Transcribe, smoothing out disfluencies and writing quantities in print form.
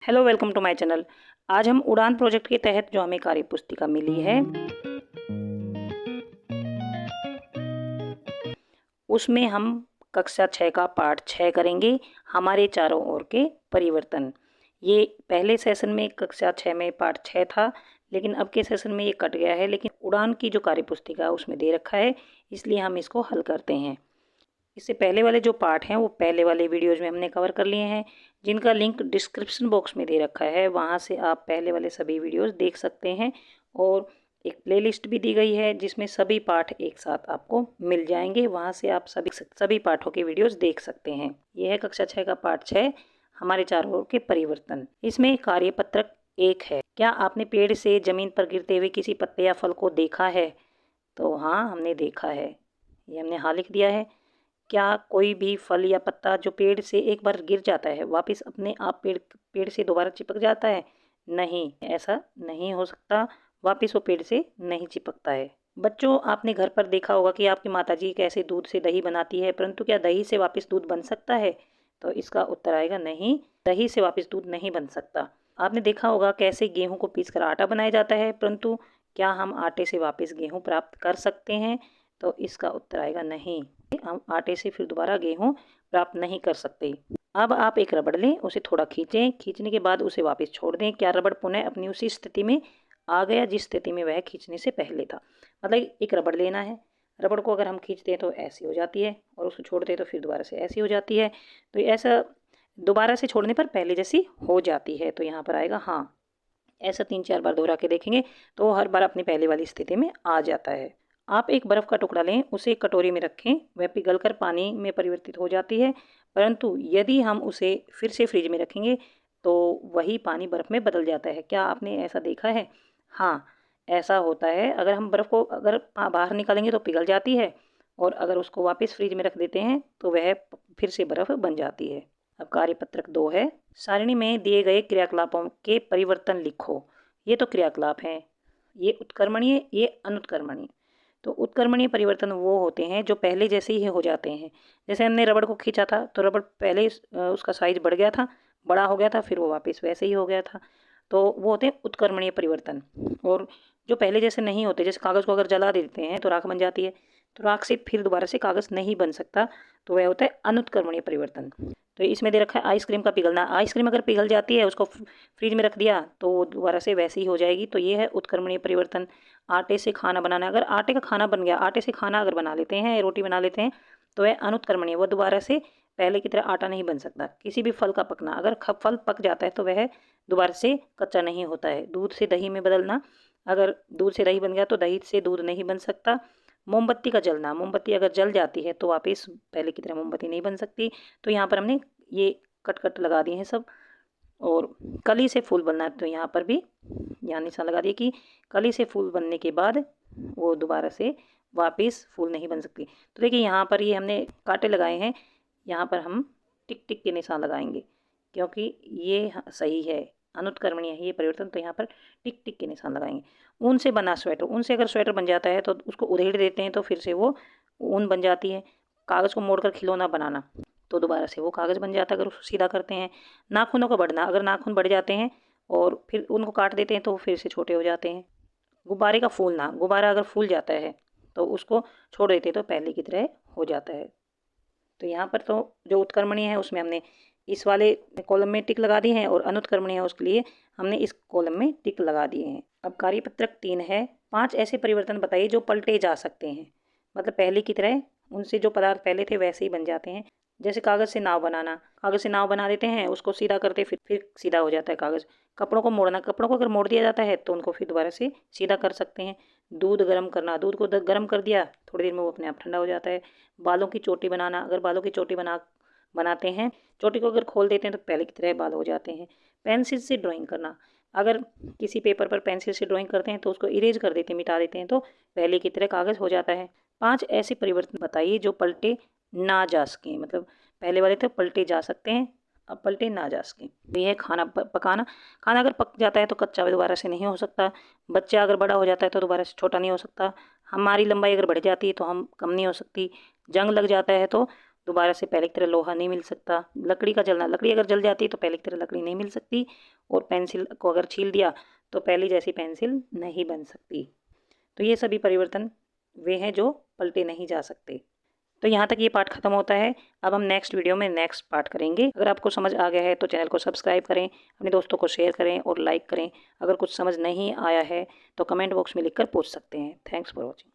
Hello, welcome to my channel. आज हम उड़ान प्रोजेक्ट के तहत जो हमें कार्य पुस्तिका मिली है उसमें हम कक्षा 6 का पाठ 6 करेंगे। हमारे चारों ओर के परिवर्तन। ये पहले सेशन में कक्षा 6 में पाठ 6 था, लेकिन अब के सेशन में ये कट गया है। लेकिन उड़ान की जो कार्य पुस्तिका है उसमें दे रखा है, इसलिए हम इसको हल करते हैं। इससे पहले वाले जो पार्ट हैं वो पहले वाले वीडियोज़ में हमने कवर कर लिए हैं, जिनका लिंक डिस्क्रिप्शन बॉक्स में दे रखा है। वहाँ से आप पहले वाले सभी वीडियोज़ देख सकते हैं और एक प्लेलिस्ट भी दी गई है जिसमें सभी पाठ एक साथ आपको मिल जाएंगे। वहाँ से आप सभी पाठों के वीडियोज़ देख सकते हैं। यह है कक्षा 6 का पाठ 6, हमारे चारों ओर के परिवर्तन। इसमें कार्यपत्रक 1 है। क्या आपने पेड़ से ज़मीन पर गिरते हुए किसी पत्ते या फल को देखा है? तो हाँ, हमने देखा है। ये हमने हाँ लिख दिया है। क्या कोई भी फल या पत्ता जो पेड़ से एक बार गिर जाता है वापस अपने आप पेड़ से दोबारा चिपक जाता है? नहीं, ऐसा नहीं हो सकता। वापस वो पेड़ से नहीं चिपकता है। बच्चों, आपने घर पर देखा होगा कि आपकी माताजी कैसे दूध से दही बनाती है, परंतु क्या दही से वापस दूध बन सकता है? तो इसका उत्तर आएगा नहीं, दही से वापस दूध नहीं बन सकता। आपने देखा होगा कैसे गेहूं को पीसकर आटा बनाया जाता है, परंतु क्या हम आटे से वापस गेहूं प्राप्त कर सकते हैं? तो इसका उत्तर आएगा नहीं, हम आटे से फिर दोबारा गेहूं प्राप्त नहीं कर सकते। अब आप एक रबड़ लें, उसे थोड़ा खींचें, खींचने के बाद उसे वापस छोड़ दें। क्या रबड़ पुनः अपनी उसी स्थिति में आ गया जिस स्थिति में वह खींचने से पहले था? मतलब एक रबड़ लेना है, रबड़ को अगर हम खींचते हैं तो ऐसी हो जाती है और उसको छोड़ते हैं तो फिर दोबारा से ऐसी हो जाती है। तो ऐसा दोबारा से छोड़ने पर पहले जैसी हो जाती है। तो यहाँ पर आएगा हाँ। ऐसा 3-4 बार दोहरा के देखेंगे तो हर बार अपनी पहले वाली स्थिति में आ जाता है। आप एक बर्फ़ का टुकड़ा लें, उसे एक कटोरी में रखें, वह पिघलकर पानी में परिवर्तित हो जाती है, परंतु यदि हम उसे फिर से फ्रिज में रखेंगे तो वही पानी बर्फ़ में बदल जाता है। क्या आपने ऐसा देखा है? हाँ, ऐसा होता है। अगर हम बर्फ़ को बाहर निकालेंगे तो पिघल जाती है, और अगर उसको वापस फ्रिज में रख देते हैं तो वह फिर से बर्फ़ बन जाती है। अब कार्यपत्रक 2 है। सारणी में दिए गए क्रियाकलापों के परिवर्तन लिखो। ये तो क्रियाकलाप हैं, ये उत्क्रमणीय, ये अनुत्क्रमणीय। तो उत्क्रमणीय परिवर्तन वो होते हैं जो पहले जैसे ही हो जाते हैं। जैसे हमने रबड़ को खींचा था तो रबड़ पहले उसका साइज बढ़ गया था, बड़ा हो गया था, फिर वो वापस वैसे ही हो गया था। तो वो होते हैं उत्क्रमणीय परिवर्तन। और जो पहले जैसे नहीं होते, जैसे कागज़ को अगर जला देते हैं तो राख बन जाती है, तो राख से फिर दोबारा से कागज़ नहीं बन सकता, तो वह होता है अनुत्क्रमणीय परिवर्तन। तो इसमें दे रखा है आइसक्रीम का पिघलना। आइसक्रीम अगर पिघल जाती है, उसको फ्रिज में रख दिया तो वो दोबारा से वैसी ही हो जाएगी, तो ये है उत्क्रमणीय परिवर्तन। आटे से खाना बनाना, अगर आटे का खाना बन गया, आटे से खाना अगर बना लेते हैं, रोटी बना लेते हैं, तो वह अनुत्क्रमणीय, वो दोबारा से पहले की तरह आटा नहीं बन सकता। किसी भी फल का पकना, अगर फल पक जाता है तो वह दोबारा से कच्चा नहीं होता है। दूध से दही में बदलना, अगर दूध से दही बन गया तो दही से दूध नहीं बन सकता। मोमबत्ती का जलना, मोमबत्ती अगर जल जाती है तो वापस पहले की तरह मोमबत्ती नहीं बन सकती। तो यहाँ पर हमने ये कट लगा दिए हैं सब। और कली से फूल बनना, तो यहाँ पर भी यहाँ निशान लगा दिए कि कली से फूल बनने के बाद वो दोबारा से वापस फूल नहीं बन सकती। तो देखिए यहाँ पर ये हमने कांटे लगाए हैं, यहाँ पर हम टिक टिक के निशान लगाएंगे क्योंकि ये सही है, अनुत्क्रमणीय है ये परिवर्तन। तो यहाँ पर टिक टिक के निशान लगाएंगे। ऊन से बना स्वेटर, ऊन से अगर स्वेटर बन जाता है तो उसको उधेड़ देते हैं तो फिर से वो ऊन बन जाती है। कागज़ को मोड़कर खिलौना बनाना, तो दोबारा से वो कागज़ बन जाता है अगर उसको सीधा करते हैं। नाखूनों का बढ़ना, अगर नाखून बढ़ जाते हैं और फिर उनको काट देते हैं तो वो फिर से छोटे हो जाते हैं। गुब्बारे का फूलना, गुब्बारा अगर फूल जाता है तो उसको छोड़ देते हैं तो पहले की तरह हो जाता है। तो यहाँ पर तो जो उत्क्रमणीय है उसमें हमने इस वाले कॉलम में टिक लगा दी है, और अनुत्क्रमणीय है उसके लिए हमने इस कॉलम में टिक लगा दिए हैं। अब कार्यपत्रक 3 है। 5 ऐसे परिवर्तन बताइए जो पलटे जा सकते हैं, मतलब पहले की तरह उनसे जो पदार्थ पहले थे वैसे ही बन जाते हैं। जैसे कागज़ से नाव बनाना, कागज़ से नाव बना देते हैं, उसको सीधा करते फिर सीधा हो जाता है कागज़। कपड़ों को मोड़ना, कपड़ों को अगर मोड़ दिया जाता है तो उनको फिर दोबारा से सीधा कर सकते हैं। दूध गर्म करना, दूध को गर्म कर दिया, थोड़ी देर में वो अपने आप ठंडा हो जाता है। बालों की चोटी बनाना, अगर बालों की चोटी बनाते हैं, चोटी को अगर खोल देते हैं तो पहले की तरह बाल हो जाते हैं। पेंसिल से ड्राइंग करना, अगर किसी पेपर पर पेंसिल से ड्राइंग करते हैं तो उसको इरेज कर देते हैं, मिटा देते हैं, तो पहले की तरह कागज़ हो जाता है। 5 ऐसे परिवर्तन बताइए जो पलटे ना जा सकें, मतलब पहले वाले थे पलटे जा सकते हैं, अब पलटे ना जा सकें। तो यह है खाना पकाना। खाना अगर पक जाता है तो कच्चा दोबारा से नहीं हो सकता। बच्चा अगर बड़ा हो जाता है तो दोबारा से छोटा नहीं हो सकता। हमारी लंबाई अगर बढ़ जाती है तो हम कम नहीं हो सकती। जंग लग जाता है तो दोबारा से पहले की तरह लोहा नहीं मिल सकता। लकड़ी का जलना, लकड़ी अगर जल जाती है तो पहले की तरह लकड़ी नहीं मिल सकती, और पेंसिल को अगर छील दिया तो पहले जैसी पेंसिल नहीं बन सकती। तो ये सभी परिवर्तन वे हैं जो पलटे नहीं जा सकते। तो यहाँ तक ये पार्ट खत्म होता है। अब हम नेक्स्ट वीडियो में नेक्स्ट पार्ट करेंगे। अगर आपको समझ आ गया है तो चैनल को सब्सक्राइब करें, अपने दोस्तों को शेयर करें और लाइक करें। अगर कुछ समझ नहीं आया है तो कमेंट बॉक्स में लिखकर पूछ सकते हैं। Thanks for watching.